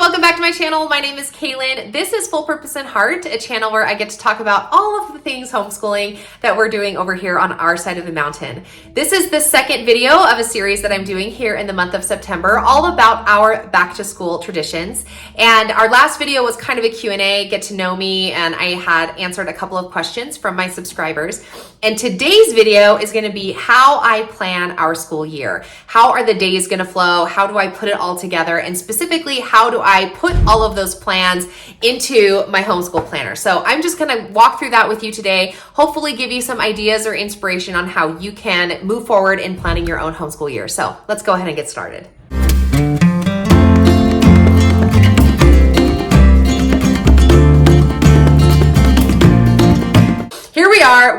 welcome back to my channel. My name is Kaylin. This is Full Purpose and Heart, a channel where I get to talk about all of the things homeschooling that we're doing over here on our side of the mountain. This is the second video of a series that I'm doing here in the month of September, all about our back to school traditions. And our last video was kind of a Q&A, get to know me, and I had answered a couple of questions from my subscribers. And today's video is going to be how I plan our school year. How are the days going to flow? How do I put it all together? And specifically, how do I put all of those plans into my homeschool planner? So I'm just going to walk through that with you today, hopefully give you some ideas or inspiration on how you can move forward in planning your own homeschool year. So let's go ahead and get started. Here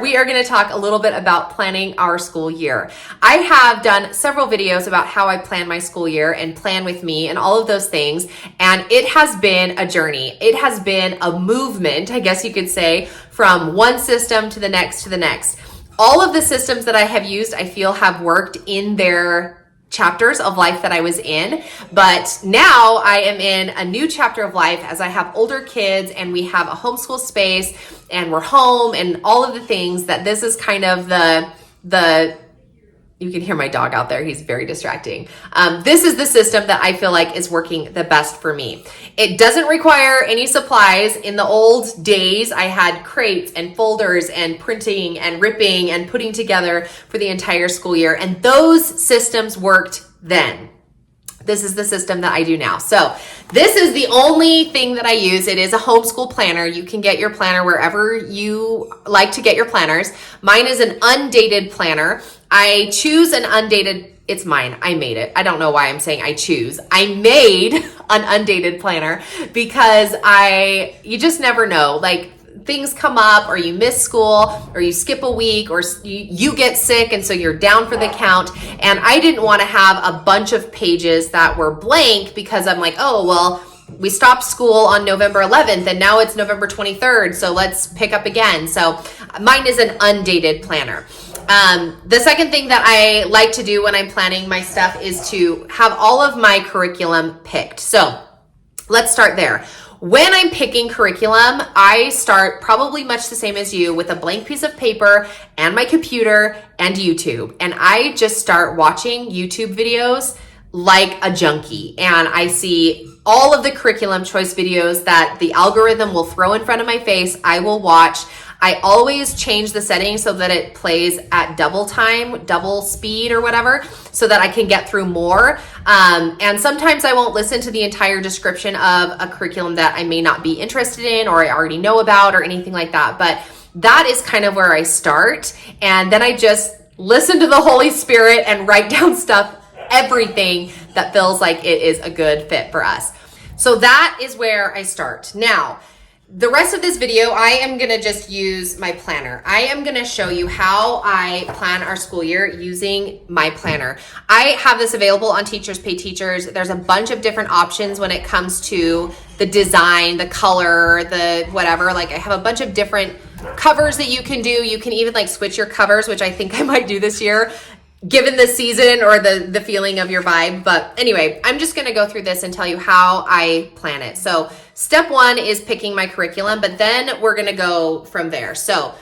we are going to talk a little bit about planning our school year. I have done several videos about how I plan my school year and plan with me and all of those things. And it has been a journey. It has been a movement, I guess you could say, from one system to the next to the next. All of the systems that I have used, I feel, have worked in their chapters of life that I was in, but now I am in a new chapter of life as I have older kids and we have a homeschool space and we're home and all of the things that this is kind of the you can hear my dog out there. He's very distracting. This is the system that I feel like is working the best for me. It doesn't require any supplies. In the old days, I had crates and folders and printing and ripping and putting together for the entire school year. And those systems worked then. This is the system that I do now. So this is the only thing that I use. It is a homeschool planner. You can get your planner wherever you like to get your planners. Mine is an undated planner. I choose an undated, it's mine. I made it. I don't know why I'm saying I choose. I made an undated planner because you just never know. Like, things come up or you miss school or you skip a week or you get sick and so you're down for the count. And I didn't want to have a bunch of pages that were blank because I'm like, oh, well, we stopped school on November 11th and now it's November 23rd. So let's pick up again. So mine is an undated planner. The second thing that I like to do when I'm planning my stuff is to have all of my curriculum picked. So let's start there. When I'm picking curriculum, I start probably much the same as you with a blank piece of paper and my computer and YouTube. And I just start watching YouTube videos like a junkie. And I see all of the curriculum choice videos that the algorithm will throw in front of my face. I will watch. I always change the settings so that it plays at double time, double speed or whatever, so that I can get through more. And sometimes I won't listen to the entire description of a curriculum that I may not be interested in or I already know about or anything like that. But that is kind of where I start. And then I just listen to the Holy Spirit and write down stuff, everything that feels like it is a good fit for us. So that is where I start. Now, the rest of this video, I am going to just use my planner. I am going to show you how I plan our school year using my planner. I have this available on Teachers Pay Teachers. There's a bunch of different options when it comes to the design, the color, the whatever. Like, I have a bunch of different covers that you can do. You can even like switch your covers, which I think I might do this year, given the season or the feeling of your vibe. But anyway, I'm just going to go through this and tell you how I plan it. So step one is picking my curriculum, but then we're going to go from there. So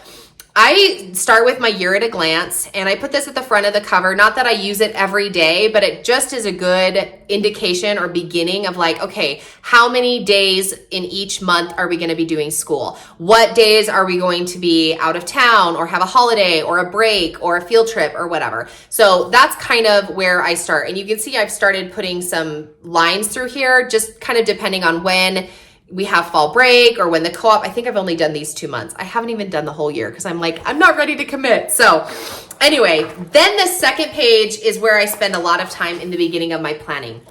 I start with my year at a glance, and I put this at the front of the cover. Not that I use it every day, but it just is a good indication or beginning of like, okay, how many days in each month are we going to be doing school? What days are we going to be out of town or have a holiday or a break or a field trip or whatever? So that's kind of where I start. And you can see I've started putting some lines through here, just kind of depending on when we have fall break or when the co-op. I think I've only done these 2 months. I haven't even done the whole year because I'm like, I'm not ready to commit. So anyway, then the second page is where I spend a lot of time in the beginning of my planning.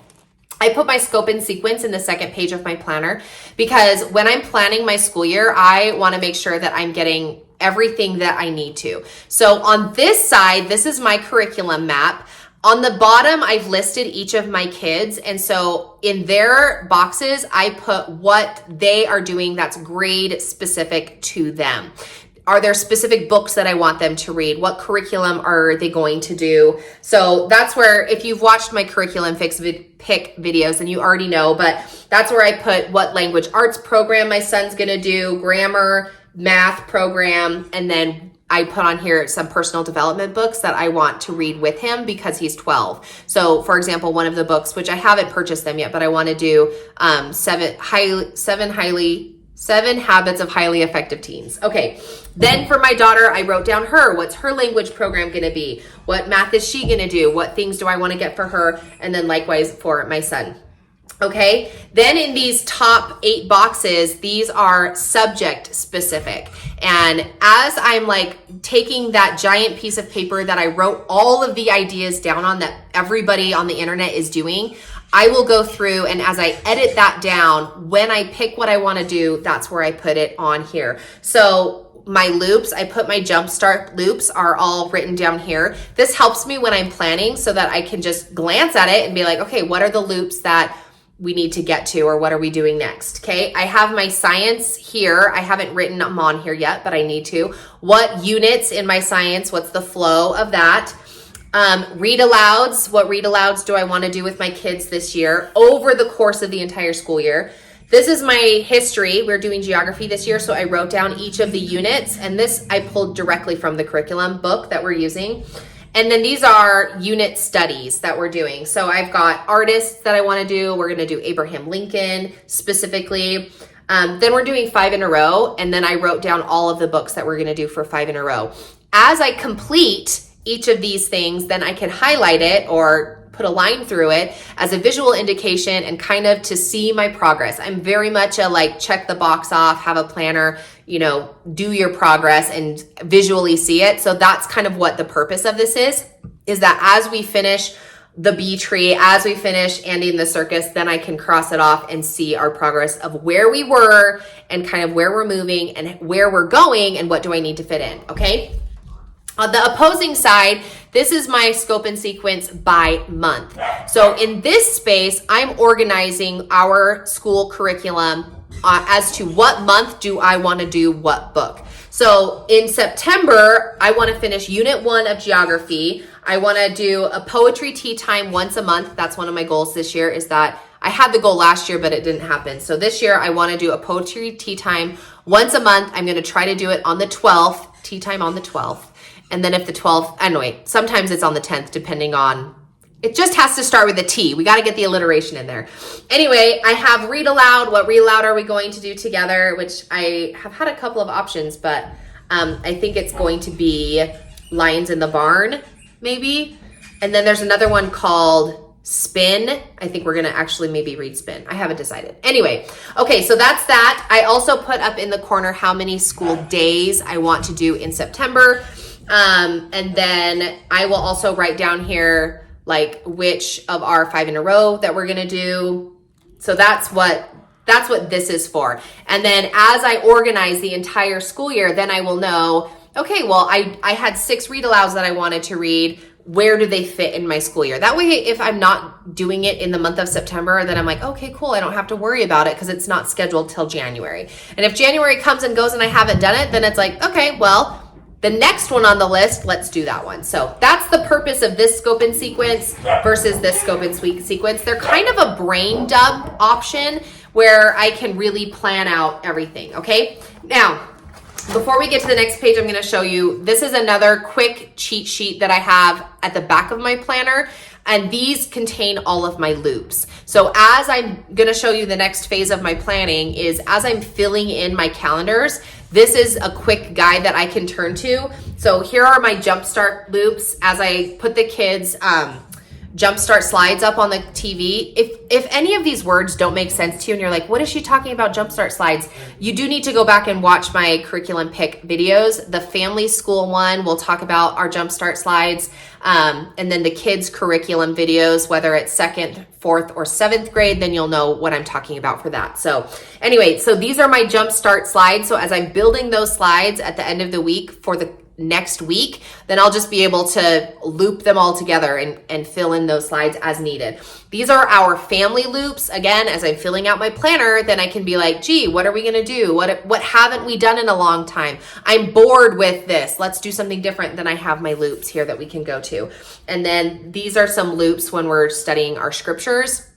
I put my scope and sequence in the second page of my planner because when I'm planning my school year, I want to make sure that I'm getting everything that I need to. So on this side, this is my curriculum map. On the bottom, I've listed each of my kids. And so in their boxes, I put what they are doing that's grade specific to them. Are there specific books that I want them to read? What curriculum are they going to do? So that's where, if you've watched my curriculum pick videos, then you already know, but That's where I put what language arts program my son's gonna do, grammar, math program, and then I put on here some personal development books that I want to read with him because he's 12. So for example, one of the books, which I haven't purchased them yet, but I want to do seven habits of highly effective teens. Okay. Then for my daughter, I wrote down what's her language program going to be? What math is she going to do? What things do I want to get for her? And then likewise for my son. Okay, then in these top 8 boxes, these are subject specific. And as I'm like taking that giant piece of paper that I wrote all of the ideas down on that everybody on the internet is doing, I will go through, and as I edit that down, when I pick what I want to do, that's where I put it on here. So my loops, I put my jumpstart loops are all written down here. This helps me when I'm planning so that I can just glance at it and be like, okay, what are the loops that we need to get to, or what are we doing next? Okay, I have my science here. I haven't written them on here yet, but I need to. What units in my science? What's the flow of that? Read alouds. What read alouds do I want to do with my kids this year over the course of the entire school year? This is my history. We're doing geography this year, so I wrote down each of the units, and this I pulled directly from the curriculum book that we're using. And then these are unit studies that we're doing. So I've got artists that I want to do. We're going to do Abraham Lincoln specifically. Then we're doing 5 in a row. And then I wrote down all of the books that we're going to do for 5 in a row. As I complete each of these things, then I can highlight it or put a line through it as a visual indication and kind of to see my progress. I'm very much a like check the box off, have a planner, you know, do your progress and visually see it. So that's kind of what the purpose of this is that as we finish the bee tree, as we finish Andy and the circus, then I can cross it off and see our progress of where we were and kind of where we're moving and where we're going and what do I need to fit in, okay? On the opposing side, this is my scope and sequence by month. So in this space, I'm organizing our school curriculum as to what month do I want to do what book. So in September, I want to finish Unit 1 of Geography. I want to do a poetry tea time once a month. That's one of my goals this year, is that I had the goal last year, but it didn't happen. So this year, I want to do a poetry tea time once a month. I'm going to try to do it on the 12th, tea time on the 12th. And then if the 12th, anyway, sometimes it's on the 10th, depending on, it just has to start with a T. We got to get the alliteration in there. Anyway, I have read aloud. What read aloud are we going to do together? Which I have had a couple of options, but I think it's going to be Lions in the Barn, maybe. And then there's another one called Spin. I think we're going to actually maybe read Spin. I haven't decided. Anyway, okay, so that's that. I also put up in the corner how many school days I want to do in September. And then I will also write down here, like which of our 5 in a row that we're going to do. So that's what this is for. And then as I organize the entire school year, then I will know, okay, well, I had 6 read alouds that I wanted to read. Where do they fit in my school year? That way, if I'm not doing it in the month of September, then I'm like, okay, cool. I don't have to worry about it because it's not scheduled till January. And if January comes and goes and I haven't done it, then it's like, okay, well, the next one on the list, let's do that one. So that's the purpose of this scope and sequence versus this scope and sequence. They're kind of a brain dump option where I can really plan out everything, okay? Now, before we get to the next page, I'm gonna show you, this is another quick cheat sheet that I have at the back of my planner, and these contain all of my loops. So as I'm gonna show you the next phase of my planning is as I'm filling in my calendars, this is a quick guide that I can turn to. So here are my jumpstart loops as I put the kids' jumpstart slides up on the TV. If any of these words don't make sense to you and you're like, what is she talking about jumpstart slides? You do need to go back and watch my curriculum pick videos. The family school one will talk about our jumpstart slides. And then the kids curriculum videos, whether it's 2nd, 4th, or 7th grade, then you'll know what I'm talking about for that. So anyway, so these are my jumpstart slides. So as I'm building those slides at the end of the week for the next week, then I'll just be able to loop them all together and fill in those slides as needed. These are our family loops. Again, as I'm filling out my planner, then I can be like, gee, what are we gonna do? What haven't we done in a long time? I'm bored with this. Let's do something different. Then I have my loops here that we can go to. And then these are some loops when we're studying our scriptures.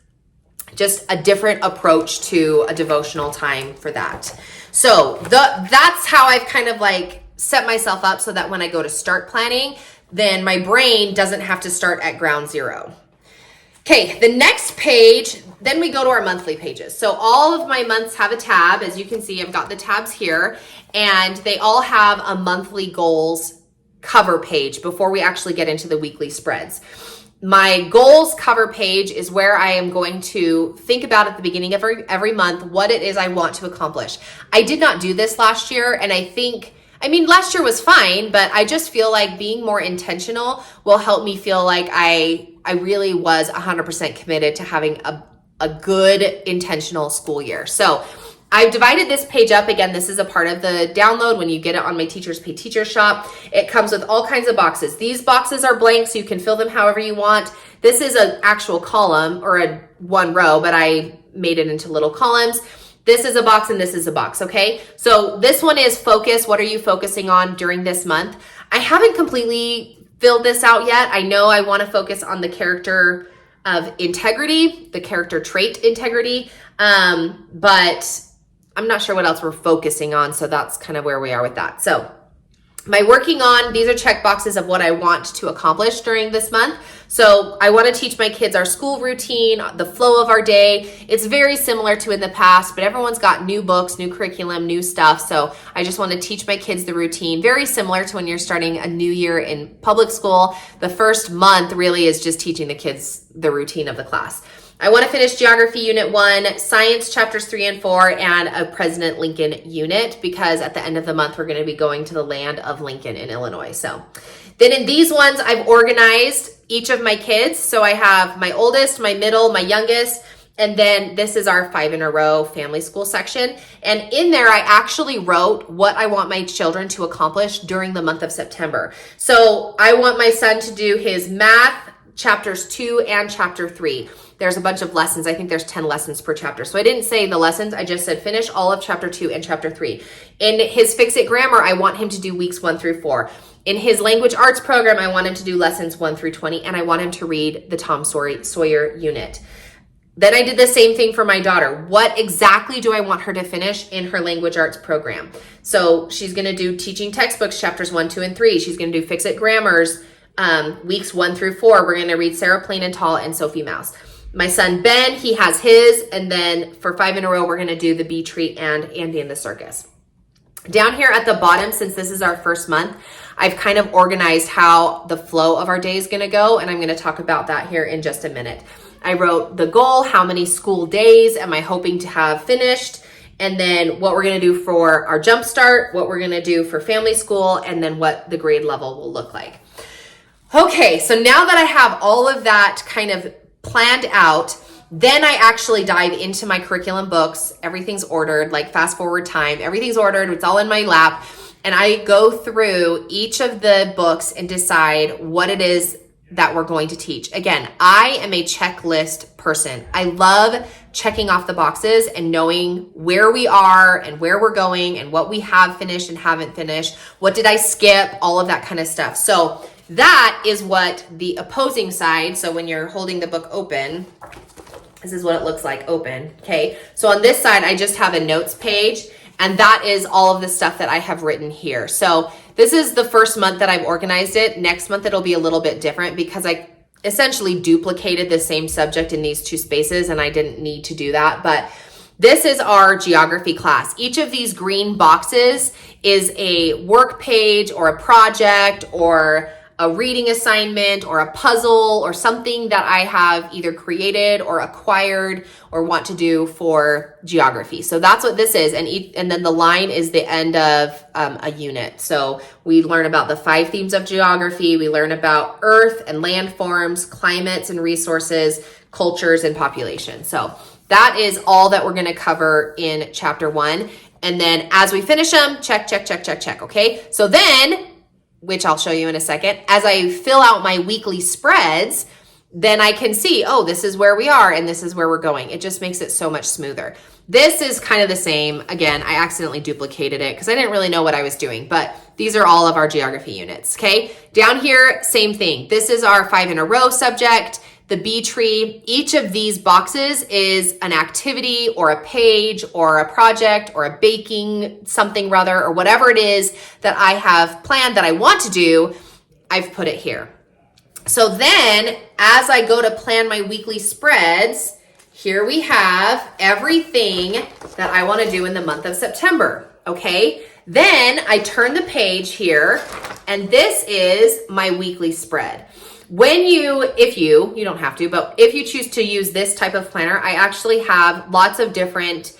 just a different approach to a devotional time for that. So that's how I've kind of like set myself up so that when I go to start planning, then my brain doesn't have to start at ground zero. Okay, the next page, then we go to our monthly pages. So all of my months have a tab. As you can see, I've got the tabs here, and they all have a monthly goals cover page before we actually get into the weekly spreads. My goals cover page is where I am going to think about at the beginning of every month what it is I want to accomplish. I did not do this last year, and last year was fine, but I just feel like being more intentional will help me feel like I really was 100% committed to having a good intentional school year. So I've divided this page up. Again, this is a part of the download when you get it on my Teachers Pay Teacher shop. It comes with all kinds of boxes. These boxes are blank, so you can fill them however you want. This is an actual column or a one row, but I made it into little columns. This is a box and this is a box, okay? So this one is focus. What are you focusing on during this month? I haven't completely filled this out yet. I know I want to focus on the character of integrity, the character trait integrity, but I'm not sure what else we're focusing on, so that's kind of where we are with that. So my working on, these are check boxes of what I want to accomplish during this month. So I want to teach my kids our school routine, the flow of our day. It's very similar to in the past, but everyone's got new books, new curriculum, new stuff. So I just want to teach my kids the routine, very similar to when you're starting a new year in public school. The first month really is just teaching the kids the routine of the class. I want to finish Geography Unit 1, Science Chapters 3 and 4, and a President Lincoln unit, because at the end of the month, we're going to be going to the land of Lincoln in Illinois. So then in these ones, I've organized each of my kids. So I have my oldest, my middle, my youngest, and then this is our 5 in a row family school section. And in there, I actually wrote what I want my children to accomplish during the month of September. So I want my son to do his math, chapters 2 and chapter 3. There's a bunch of lessons. I think there's 10 lessons per chapter. So I didn't say the lessons. I just said finish all of chapter 2 and chapter 3. In his Fix It Grammar, I want him to do weeks 1 through 4. In his language arts program, I want him to do lessons 1 through 20, and I want him to read the Tom Sawyer unit. Then I did the same thing for my daughter. What exactly do I want her to finish in her language arts program? So she's going to do teaching textbooks, chapters 1, 2, and 3. She's going to do Fix It Grammars, weeks 1 through 4. We're going to read Sarah Plain and Tall and Sophie Mouse. My son Ben, he has his, and then for 5 in a row, we're going to do the Bee Tree and Andy and the Circus. Down here at the bottom, since this is our first month, I've kind of organized how the flow of our day is going to go, and I'm going to talk about that here in just a minute. I wrote the goal, how many school days am I hoping to have finished, and then what we're going to do for our jump start, what we're going to do for family school, and then what the grade level will look like. Okay, so now that I have all of that kind of planned out, then I actually dive into my curriculum books. Everything's ordered, like fast forward time. Everything's ordered. It's all in my lap. And I go through each of the books and decide what it is that we're going to teach. Again, I am a checklist person. I love checking off the boxes and knowing where we are and where we're going and what we have finished and haven't finished. What did I skip? All of that kind of stuff. So that is what the opposing side, so when you're holding the book open, this is what it looks like open, okay? So on this side, I just have a notes page, and that is all of the stuff that I have written here. So this is the first month that I've organized it. Next month, it'll be a little bit different because I essentially duplicated the same subject in these two spaces, and I didn't need to do that, but this is our geography class. Each of these green boxes is a work page or a project or a reading assignment or a puzzle or something that I have either created or acquired or want to do for geography. So that's what this is. And then the line is the end of a unit. So we learn about the 5 themes of geography. We learn about earth and landforms, climates and resources, cultures and population. So that is all that we're going to cover in chapter 1. And then as we finish them, check, check, check, check, check. Okay. So then, which I'll show you in a second, as I fill out my weekly spreads, then I can see, oh, this is where we are and this is where we're going. It just makes it so much smoother. This is kind of the same. Again, I accidentally duplicated it because I didn't really know what I was doing, but these are all of our geography units, okay? Down here, same thing. This is our 5 in a row subject. the B tree. Each of these boxes is an activity or a page or a project or a baking something rather, or whatever it is that I have planned that I want to do, I've put it here. So then as I go to plan my weekly spreads, here we have everything that I want to do in the month of September, okay? Then I turn the page here, and this is my weekly spread. If you don't have to, but if you choose to use this type of planner, I actually have lots of different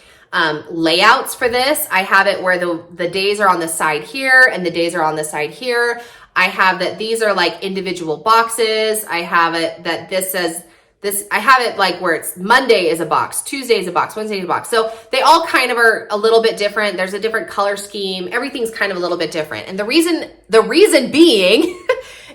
layouts for this. I have it where the days are on the side here and the days are on the side here. I have that these are like individual boxes. I have it that this says this, I have it like where it's Monday is a box, Tuesday is a box, Wednesday is a box. So they all kind of are a little bit different. There's a different color scheme. Everything's kind of a little bit different. And the reason being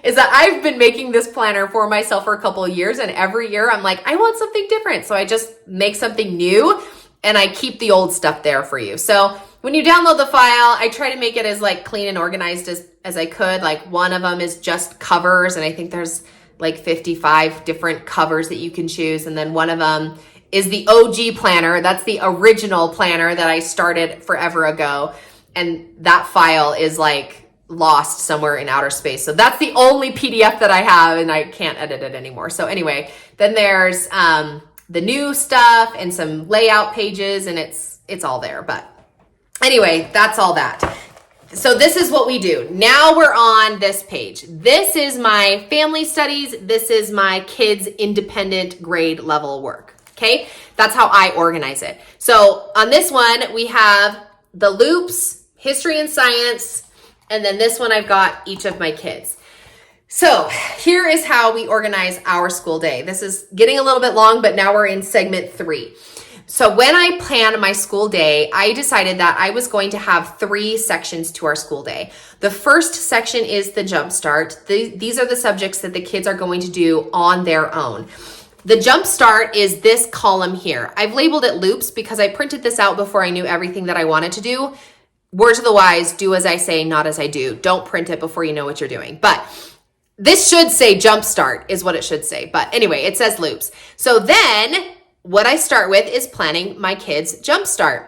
is that I've been making this planner for myself for a couple of years, and every year I'm like, I want something different. So I just make something new and I keep the old stuff there for you. So when you download the file, I try to make it as like clean and organized as I could. Like one of them is just covers, and I think there's like 55 different covers that you can choose. And then one of them is the OG planner. That's the original planner that I started forever ago. And that file is like lost somewhere in outer space. So that's the only PDF that I have, and I can't edit it anymore. So anyway, then there's the new stuff and some layout pages, and it's all there. But anyway, that's all that. So this is what we do. Now we're on this page. This is my family studies. This is my kids' independent grade level work. Okay, that's how I organize it. So on this one, we have the loops, history and science, and then this one I've got each of my kids. So here is how we organize our school day. This is getting a little bit long, but now we're in segment 3. So when I planned my school day, I decided that I was going to have 3 sections to our school day. The first section is the Jumpstart. These are the subjects that the kids are going to do on their own. The Jumpstart is this column here. I've labeled it loops because I printed this out before I knew everything that I wanted to do. Words of the wise, do as I say, not as I do. Don't print it before you know what you're doing. But this should say Jumpstart is what it should say. But anyway, it says loops. So then what I start with is planning my kids' Jumpstart.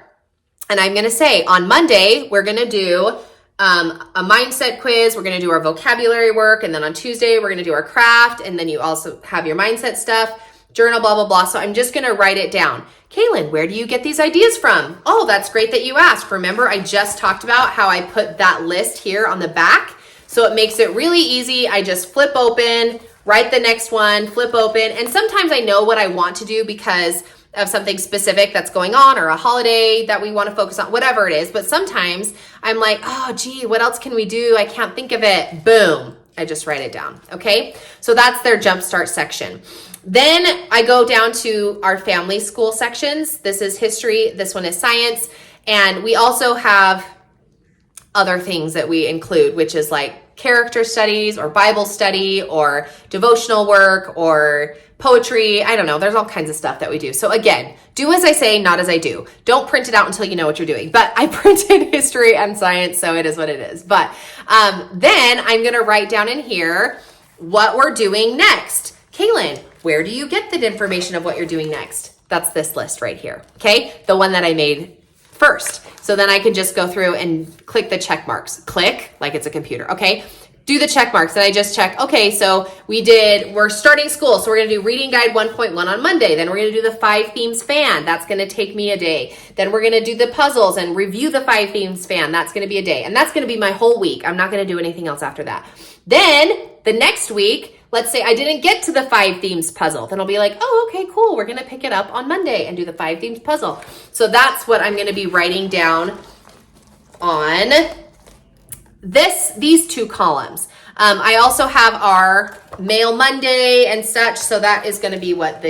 And I'm going to say on Monday, we're going to do a mindset quiz. We're going to do our vocabulary work. And then on Tuesday, we're going to do our craft. And then you also have your mindset stuff, journal, blah, blah, blah. So I'm just going to write it down. Kaylin, where do you get these ideas from? Oh, that's great that you asked. Remember, I just talked about how I put that list here on the back. So it makes it really easy. I just flip open, write the next one, flip open. And sometimes I know what I want to do because of something specific that's going on or a holiday that we want to focus on, whatever it is. But sometimes I'm like, oh, gee, what else can we do? I can't think of it. Boom. I just write it down. Okay. So that's their Jumpstart section. Then I go down to our family school sections. This is history. This one is science. And we also have other things that we include, which is like character studies or Bible study or devotional work or poetry. I don't know. There's all kinds of stuff that we do. So again, do as I say, not as I do. Don't print it out until you know what you're doing. But I printed history and science, so it is what it is. But then I'm going to write down in here what we're doing next. Kaylin, where do you get the information of what you're doing next? That's this list right here. Okay. The one that I made first. So then I can just go through and click the check marks. Click like it's a computer. Okay. Do the check marks. And I just check. Okay. So we're starting school. So we're going to do reading guide 1.1 on Monday. Then we're going to do the 5 themes fan. That's going to take me a day. Then we're going to do the puzzles and review the 5 themes fan. That's going to be a day. And that's going to be my whole week. I'm not going to do anything else after that. Then the next week, let's say I didn't get to the 5 themes puzzle. Then I'll be like, oh, okay, cool. We're going to pick it up on Monday and do the 5 themes puzzle. So that's what I'm going to be writing down on these 2 columns. I also have our Mail Monday and such. So that is going to be what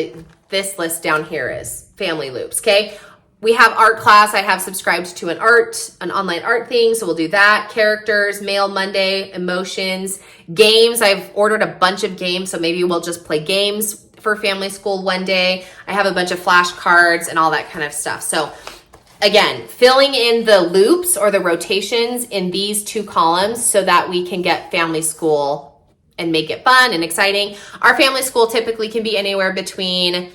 this list down here is, family loops. Okay. We have art class. I have subscribed to an online art thing. So we'll do that. Characters, Mail Monday, emotions, games. I've ordered a bunch of games. So maybe we'll just play games for family school one day. I have a bunch of flashcards and all that kind of stuff. So again, filling in the loops or the rotations in these 2 columns so that we can get family school and make it fun and exciting. Our family school typically can be anywhere between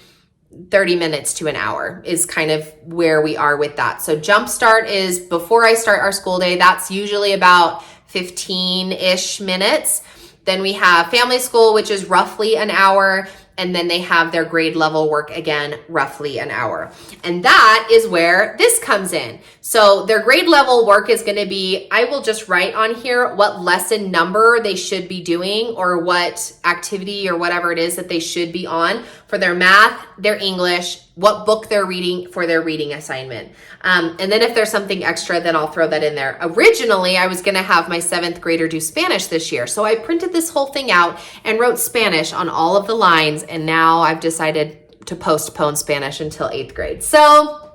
30 minutes to an hour is kind of where we are with that. So Jumpstart is before I start our school day. That's usually about 15-ish minutes. Then we have family school, which is roughly an hour. And then they have their grade level work again, roughly an hour. And that is where this comes in. So their grade level work is going to be, I will just write on here what lesson number they should be doing or what activity or whatever it is that they should be on for their math, their English, what book they're reading for their reading assignment. And then if there's something extra, then I'll throw that in there. Originally, I was going to have my 7th grader do Spanish this year. So I printed this whole thing out and wrote Spanish on all of the lines. And now I've decided to postpone Spanish until 8th grade. So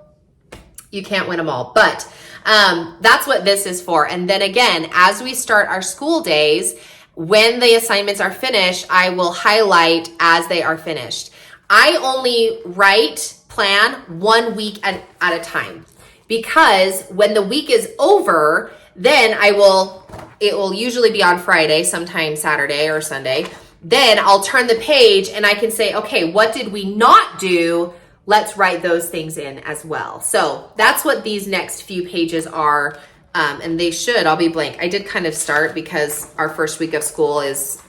you can't win them all, but that's what this is for. And then again, as we start our school days, when the assignments are finished, I will highlight as they are finished. I only plan 1 week at a time, because when the week is over, then it will usually be on Friday, sometimes Saturday or Sunday. Then I'll turn the page and I can say, okay, what did we not do? Let's write those things in as well. So that's what these next few pages are. And I'll be blank. I did kind of start because our first week of school is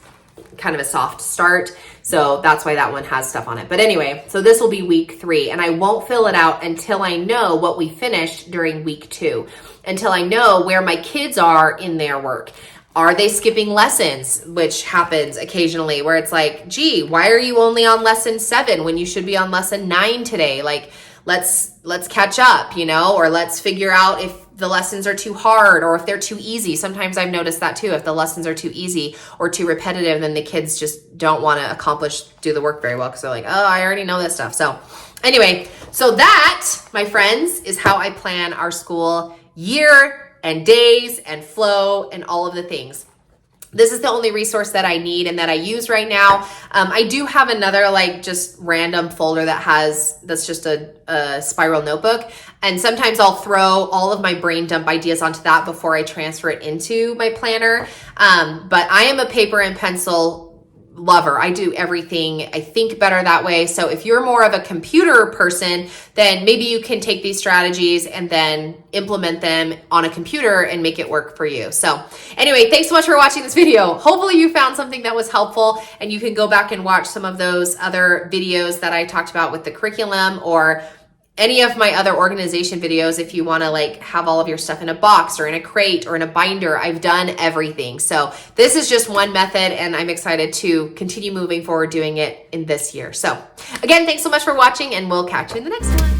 kind of a soft start. So that's why that one has stuff on it. But anyway, so this will be week 3, and I won't fill it out until I know what we finished during week 2, until I know where my kids are in their work. Are they skipping lessons, which happens occasionally, where it's like, gee, why are you only on lesson 7 when you should be on lesson 9 today? Like, let's catch up, or let's figure out if the lessons are too hard or if they're too easy. Sometimes I've noticed that too. If the lessons are too easy or too repetitive, then the kids just don't want to do the work very well because they're like, oh, I already know this stuff. So anyway, so that, my friends, is how I plan our school year and days and flow and all of the things. This is the only resource that I need and that I use right now. I do have another just random folder that's just a spiral notebook. And sometimes I'll throw all of my brain dump ideas onto that before I transfer it into my planner. But I am a paper and pencil lover. I do everything. I think better that way. So if you're more of a computer person, then maybe you can take these strategies and then implement them on a computer and make it work for you. So anyway, thanks so much for watching this video. Hopefully you found something that was helpful, and you can go back and watch some of those other videos that I talked about with the curriculum, or any of my other organization videos if you want to have all of your stuff in a box or in a crate or in a binder. I've done everything. So this is just one method, and I'm excited to continue moving forward doing it in this year. So again, thanks so much for watching, and we'll catch you in the next one.